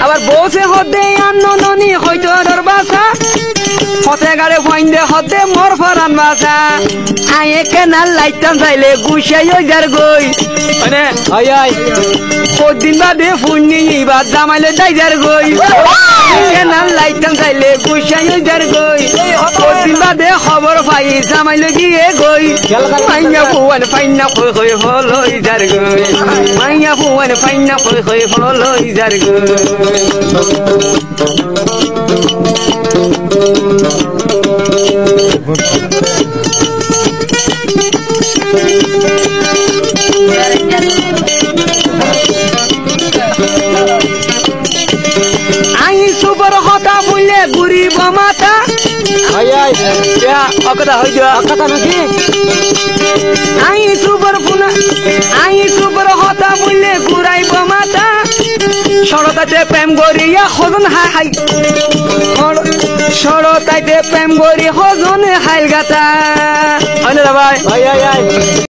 আবার বসে হদে আননি হয়তো দরবাসা হতে গাড়ে ফাইন্দে হতে মোর ফরান বাসা আয়ে কেনাল লাইতাম চাইলে গুছাই যার গই মানে আই আই কদিন বাদে ফুন্নি এবার জামাইলে যাইজার গই কেনাল লাইতাম চাইলে গুছাই যার গই কদিন বাদে খবর পাই জামাইলে গিয়ে গই মাইয়া ফুয়ান ফাইনা খই খই হলো যার গই মাইয়া ফুয়ান ফাইনা খই খই হলো যার গই আই সুবর কথা বললে গুরিব মাতা আই আই অকথা হই যা অকথা নাকি আই সুবর পুনা আই সুবর কথা বললে গুরাইব মাতা সরতাতে প্রেম গরিয়া হজন হাই হাই সরতাতে প্রেম গরি হজন হাইল গাতা হয় না ভাই আই আই আই